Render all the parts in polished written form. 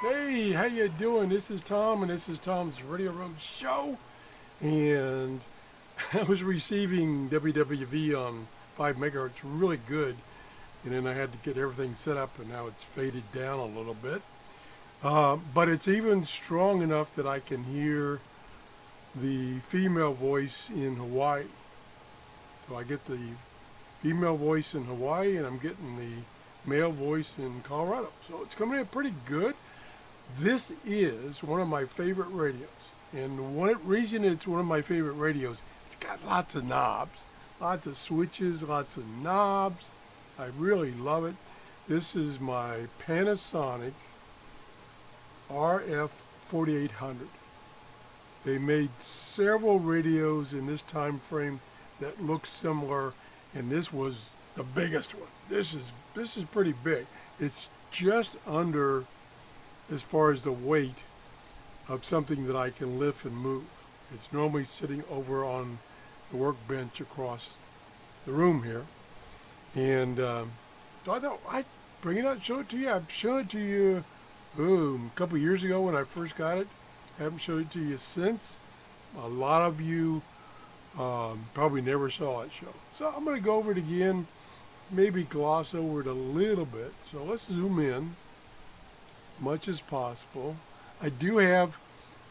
Hey, how you doing? This is Tom, and this is Tom's Radio Room Show. And I was receiving WWV on 5 megahertz, really good. And then I had to get everything set up, and now it's faded down a little bit. But it's even strong enough that I can hear the female voice in Hawaii. So I get the female voice in Hawaii, and I'm getting the male voice in Colorado. So it's coming in pretty good. This is one of my favorite radios. And one reason it's one of my favorite radios, it's got lots of knobs, lots of switches, lots of knobs. I really love it. This is my Panasonic RF-4800. They made several radios in this time frame that look similar, and this was the biggest one. This is pretty big. It's just under, as far as the weight of something that I can lift and move. It's normally sitting over on the workbench across the room here. And so I thought I'd bring it out and show it to you. I've shown it to you a couple of years ago when I first got it. I haven't showed it to you since. A lot of you probably never saw it show. So I'm going to go over it again, maybe gloss over it a little bit. So let's zoom in much as possible. I do have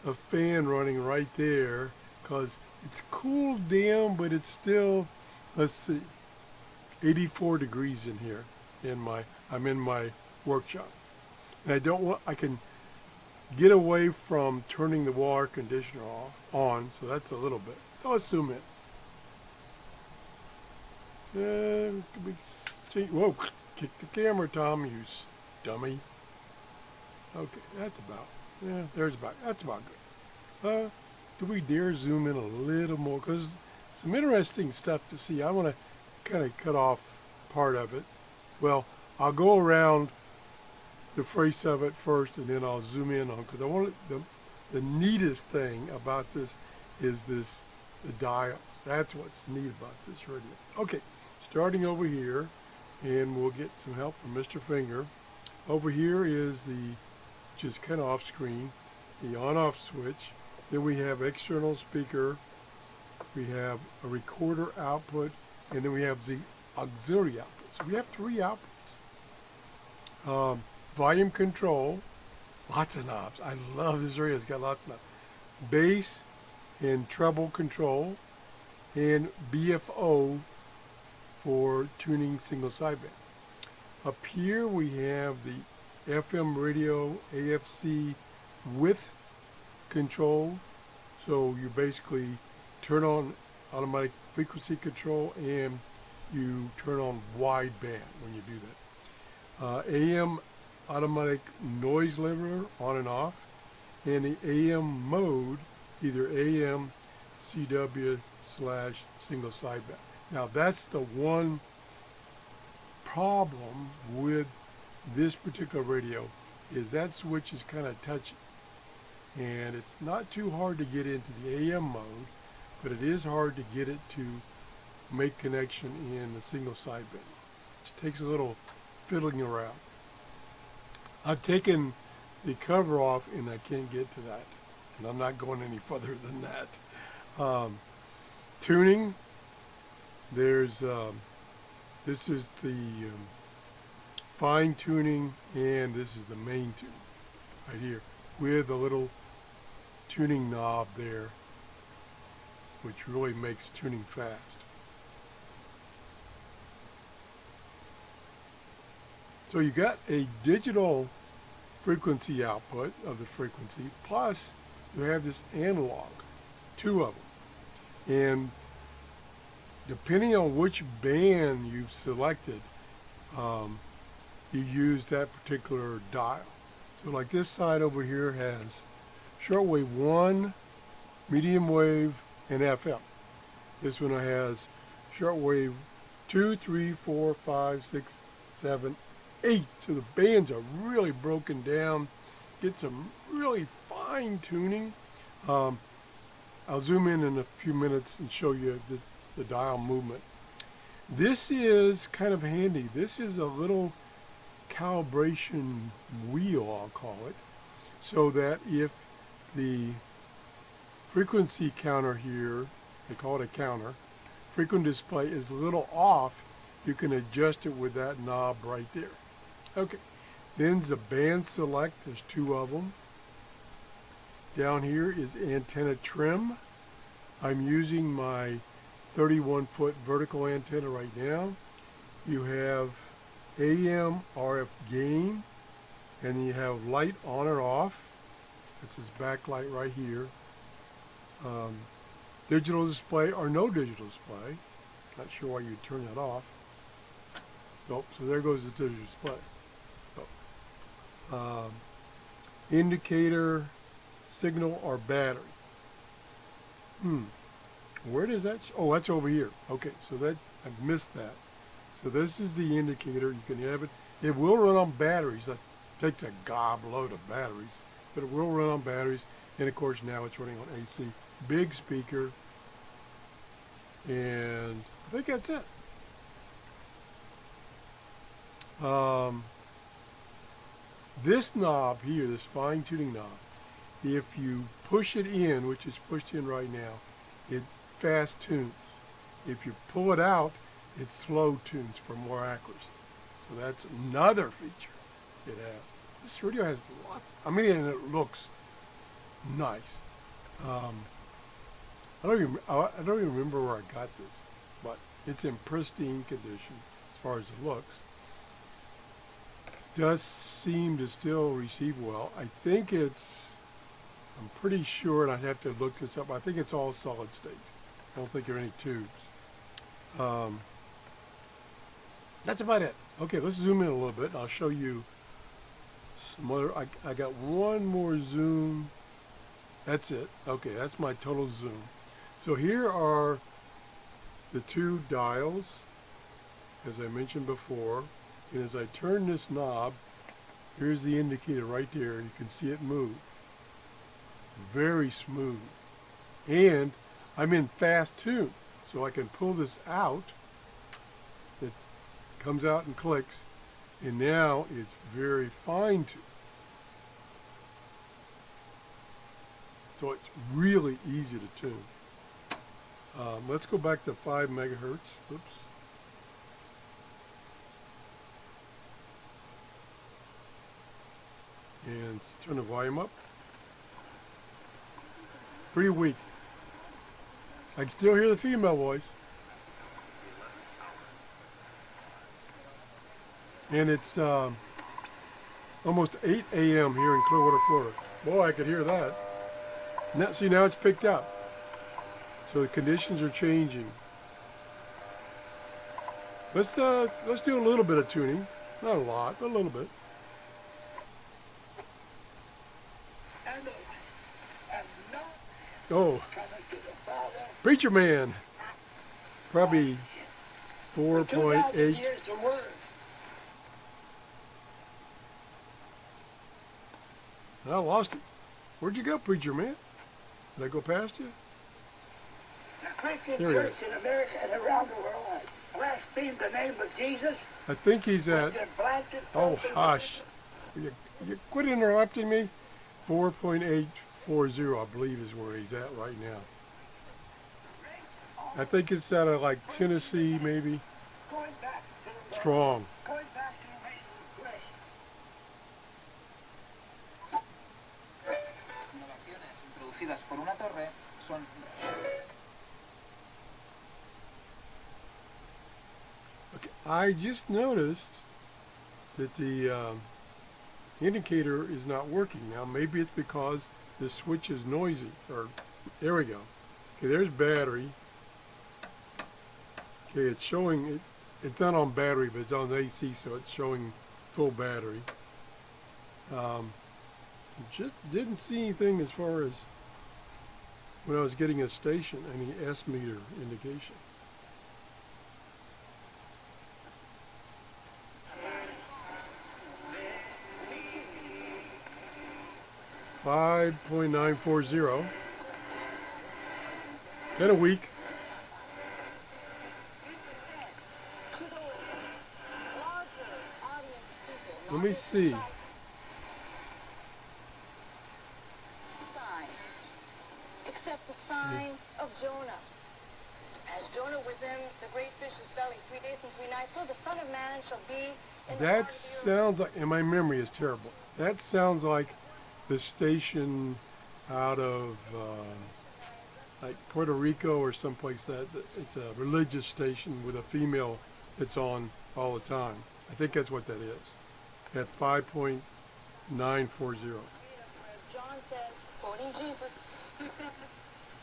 a fan running right there because it's cooled down, but it's still, let's see, 84 degrees in here. I'm in my workshop, and I can get away from turning the water conditioner on, so that's a little bit. So let's zoom in. Whoa, kick the camera, Tom, you dummy. Okay, that's about good. Do we dare zoom in a little more? Because some interesting stuff to see. I want to kind of cut off part of it. Well, I'll go around the face of it first, and then I'll zoom in on, because I want the neatest thing about this is the dials. That's what's neat about this radio. Okay, starting over here, and we'll get some help from Mr. Finger. Over here is which is kind of off screen, the on-off switch. Then we have external speaker, we have a recorder output, and then we have the auxiliary output. So we have three outputs. Volume control, lots of knobs. I love this radio, it's got lots of knobs. Bass and treble control, and BFO for tuning single sideband. Up here we have the FM radio AFC with control. So you basically turn on automatic frequency control, and you turn on wideband when you do that. AM automatic noise limiter on and off, and the AM mode, either AM CW / single sideband. Now that's the one problem with this particular radio, is that switch is kind of touchy, and it's not too hard to get into the AM mode, but it is hard to get it to make connection in the single sideband. It takes a little fiddling around. I've taken the cover off, and I can't get to that, and I'm not going any further than that. Tuning, there's this is the fine tuning, and this is the main tuning right here with a little tuning knob there, which really makes tuning fast. So you got a digital frequency output of the frequency, plus you have this analog, two of them. And depending on which band you've selected, you use that particular dial. So like this side over here has shortwave 1, medium wave, and FM. This one has shortwave 2, 3, 4, 5, 6, 7, 8. So the bands are really broken down. Get some really fine tuning. I'll zoom in a few minutes and show you the dial movement. This is kind of handy. This is a little calibration wheel, I'll call it, so that if the frequency counter here, they call it a counter, frequency display is a little off, you can adjust it with that knob right there. Okay, then the band select, there's two of them. Down here is antenna trim. I'm using my 31-foot vertical antenna right now. You have AM RF gain, and you have light on or off. That's his backlight right here. Digital display or no digital display. Not sure why you'd turn that off. Nope, so there goes the digital display. So, indicator, signal, or battery. Where does that? Oh, that's over here. Okay, so that I missed that. So this is the indicator. You can have it. It will run on batteries. That takes a gobload of batteries, but it will run on batteries. And of course now it's running on AC. Big speaker. And I think that's it. This knob here, this fine tuning knob, if you push it in, which is pushed in right now, it fast tunes. If you pull it out, it slow tunes for more accuracy. So that's another feature it has. This radio has lots. I mean, and it looks nice. I don't even remember where I got this, but it's in pristine condition as far as it looks. Does seem to still receive well. I think it's, I'm pretty sure, and I'd have to look this up, I think it's all solid state. I don't think there are any tubes. That's about it. Okay, let's zoom in a little bit and I'll show you some other, I got one more zoom. That's it. Okay, that's my total zoom. So here are the two dials, as I mentioned before. And as I turn this knob, here's the indicator right there. You can see it move. Very smooth. And I'm in fast tune, so I can pull this out. It comes out and clicks. And now it's very fine tuned. So it's really easy to tune. Let's go back to 5 megahertz. Oops. And turn the volume up. Pretty weak. I can still hear the female voice. And it's almost 8 a.m. here in Clearwater, Florida. Boy, I could hear that. Now, see, now it's picked up. So the conditions are changing. Let's do a little bit of tuning. Not a lot, but a little bit. Oh, Preacher Man. Probably 4.8. I lost it. Where'd you go, Preacher Man? Did I go past you? The Christian church in America and around the world has blasphemed the name of Jesus. I think he's at, oh hush. You quit interrupting me. 4.840, I believe, is where he's at right now. I think it's out of like Tennessee, maybe. Strong. Okay, I just noticed that the indicator is not working now. Maybe it's because the switch is noisy. Or there we go. Okay, there's battery. Okay, it's showing it. It's not on battery, but it's on AC, so it's showing full battery. Just didn't see anything as far as when I was getting a station, any S meter indication. .940. Kind of weak. Let me see. That sounds like, and my memory is terrible. That sounds like the station out of like Puerto Rico or someplace that it's a religious station with a female that's on all the time. I think that's what that is. At 5.940. John said, quoting Jesus,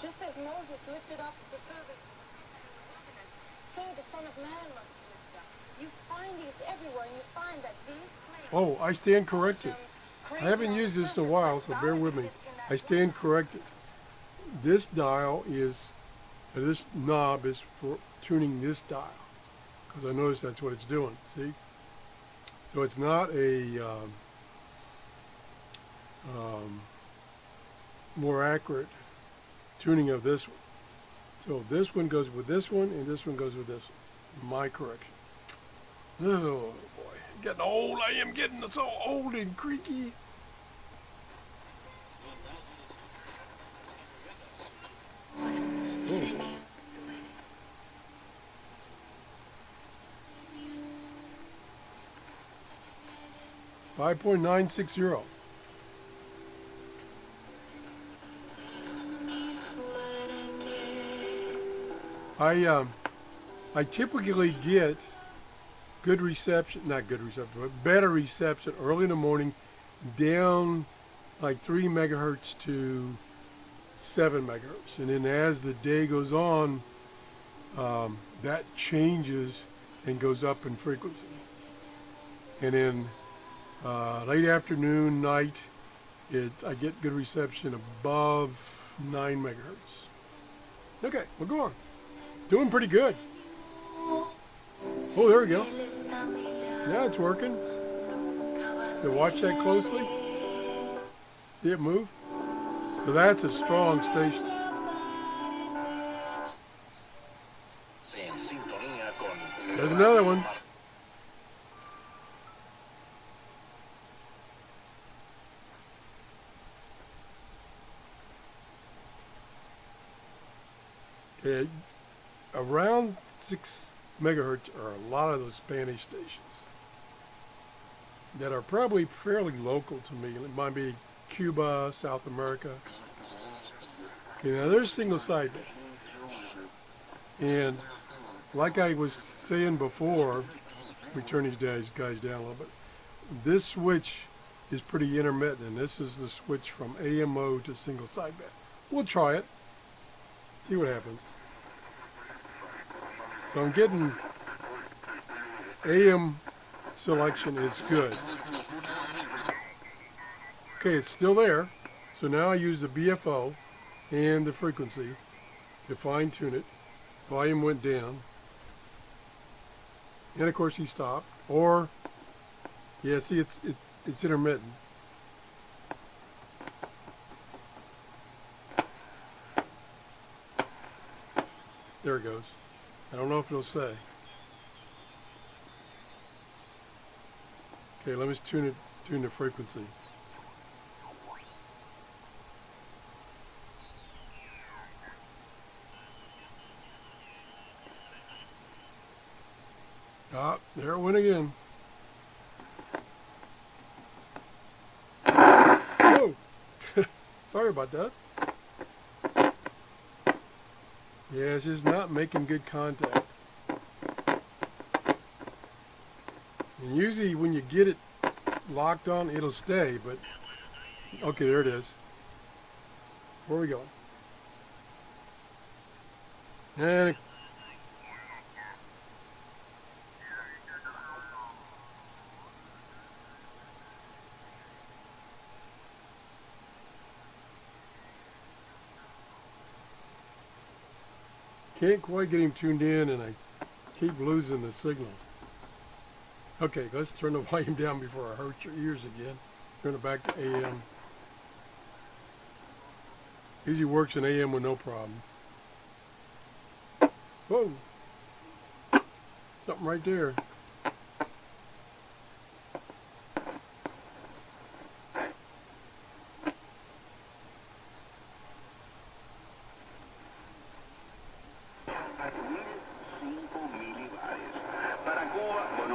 just as Moses lifted up the servant, so the Son of Man must be lifted up. You find these everywhere, and you find that these claims... Oh, I stand corrected. I haven't used this in a while, so bear with me. I stand corrected. This dial is, this knob is for tuning this dial, because I noticed that's what it's doing, see? So it's not a more accurate tuning of this one. So this one goes with this one, and this one goes with this one. My correction. Oh boy, getting old. I am getting so old and creaky. Oh. 5.960. I typically get good reception, not good reception, but better reception early in the morning, down like 3 megahertz to 7 megahertz, and then as the day goes on, that changes and goes up in frequency. And then late afternoon, night, I get good reception above 9 megahertz. Okay, we'll go on. Doing pretty good. Oh, there we go. Yeah, it's working. So watch that closely. See it move? So that's a strong station. There's another one. Okay, around 6 megahertz are a lot of those Spanish stations that are probably fairly local to me. It might be Cuba, South America. Okay, now there's single sideband. And like I was saying before, we turn these guys down a little bit. This switch is pretty intermittent, and this is the switch from AMO to single sideband. We'll try it, see what happens. So I'm getting AM selection is good. Okay, it's still there. So now I use the BFO and the frequency to fine tune it. Volume went down. And of course he stopped. Or, yeah, see it's intermittent. There it goes. I don't know if it'll stay. Okay, let me tune the frequency. Ah, there it went again. Whoa! Sorry about that. Yeah, it's just not making good contact. And usually when you get it locked on, it'll stay, but okay, there it is. Where are we going? And can't quite get him tuned in, and I keep losing the signal. Okay, let's turn the volume down before I hurt your ears again. Turn it back to AM. Usually works in AM with no problem. Whoa! Something right there.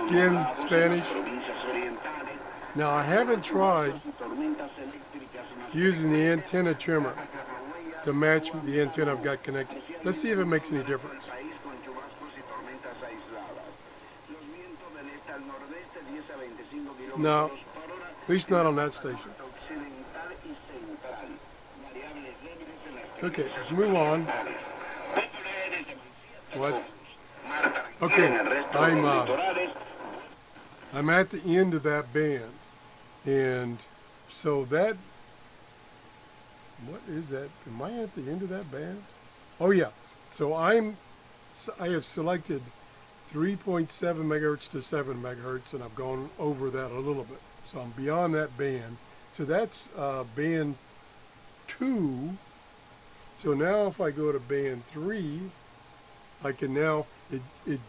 again, Spanish. Now I haven't tried using the antenna trimmer to match the antenna I've got connected. Let's see if it makes any difference. No, at least not on that station. Okay, let's move on. What? Okay, I'm at the end of that band, and so that, what is that? Am I at the end of that band? Oh yeah. So I have selected 3.7 megahertz to 7 megahertz, and I've gone over that a little bit. So I'm beyond that band. So that's band 2. So now if I go to band 3, I can now, it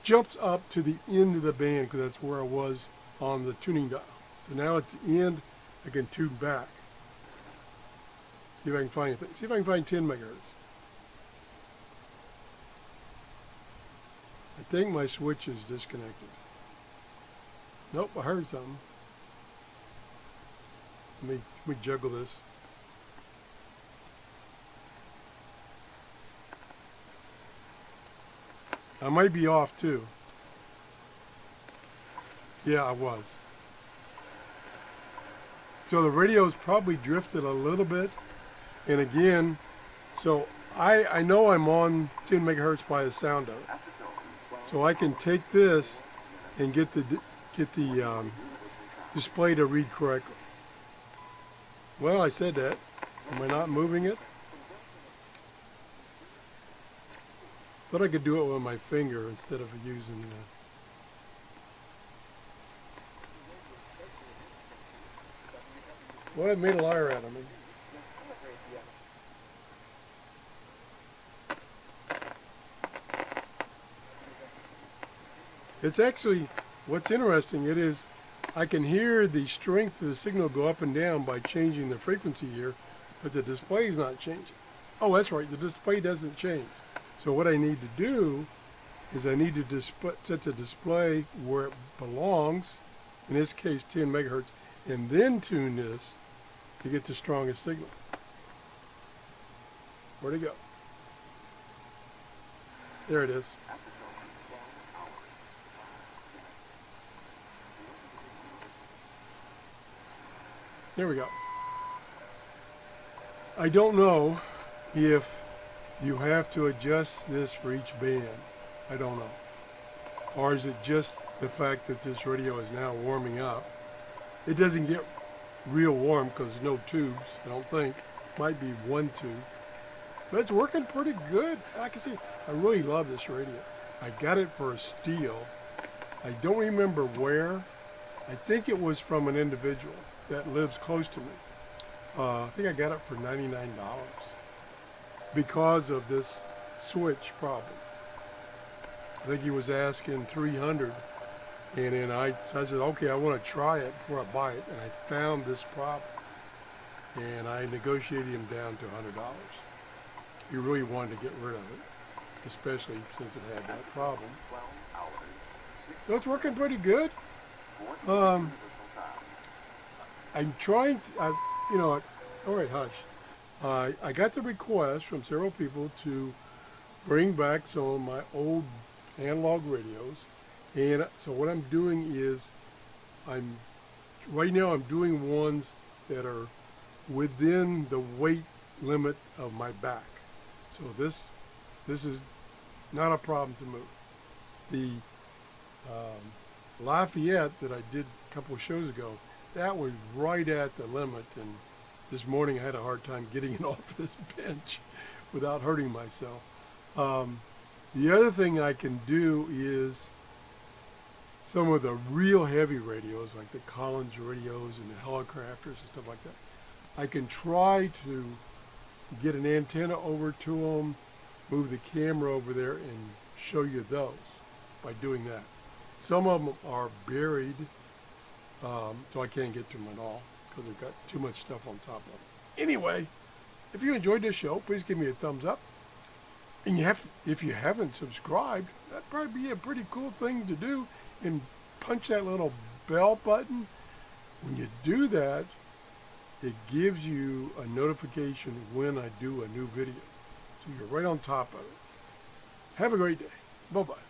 jumps up to the end of the band because that's where I was on the tuning dial. So now it's the end, I can tune back. See if I can find anything. See if I can find 10 megahertz. I think my switch is disconnected. Nope, I heard something. Let me juggle this. I might be off too. Yeah, I was. So the radio's probably drifted a little bit. And again, so I know I'm on 10 megahertz by the sound of it. So I can take this and get the display to read correctly. Well, I said that. Am I not moving it? Thought I could do it with my finger instead of using well, it made a liar out of me. It's actually, what's interesting, it is, I can hear the strength of the signal go up and down by changing the frequency here, but the display is not changing. Oh, that's right, the display doesn't change. So what I need to do is I need to set the display where it belongs, in this case 10 megahertz, and then tune this to get the strongest signal. Where'd it go? There it is. There we go. I don't know if you have to adjust this for each band. I don't know. Or is it just the fact that this radio is now warming up? It doesn't get real warm because there's no tubes, I don't think. Might be one tube. But it's working pretty good. Like I say, I really love this radio. I got it for a steal. I don't remember where. I think it was from an individual that lives close to me. I think I got it for $99 because of this switch problem. I think he was asking $300, and then I said, okay, I want to try it before I buy it, and I found this problem, and I negotiated him down to $100. He really wanted to get rid of it, especially since it had that problem. So it's working pretty good. I'm trying to, you know, all right, hush. I got the request from several people to bring back some of my old analog radios, and so what I'm doing is right now I'm doing ones that are within the weight limit of my back. So this is not a problem to move. The Lafayette that I did a couple of shows ago, that was right at the limit, and this morning I had a hard time getting it off this bench without hurting myself. The other thing I can do is some of the real heavy radios, like the Collins radios and the Helicrafters and stuff like that. I can try to get an antenna over to them, move the camera over there, and show you those by doing that. Some of them are buried, so I can't get to them at all because they've got too much stuff on top of them. Anyway, if you enjoyed this show, please give me a thumbs up. And if you haven't subscribed, that'd probably be a pretty cool thing to do. and punch that little bell button. When you do that, it gives you a notification when I do a new video. So you're right on top of it. Have a great day. Bye-bye.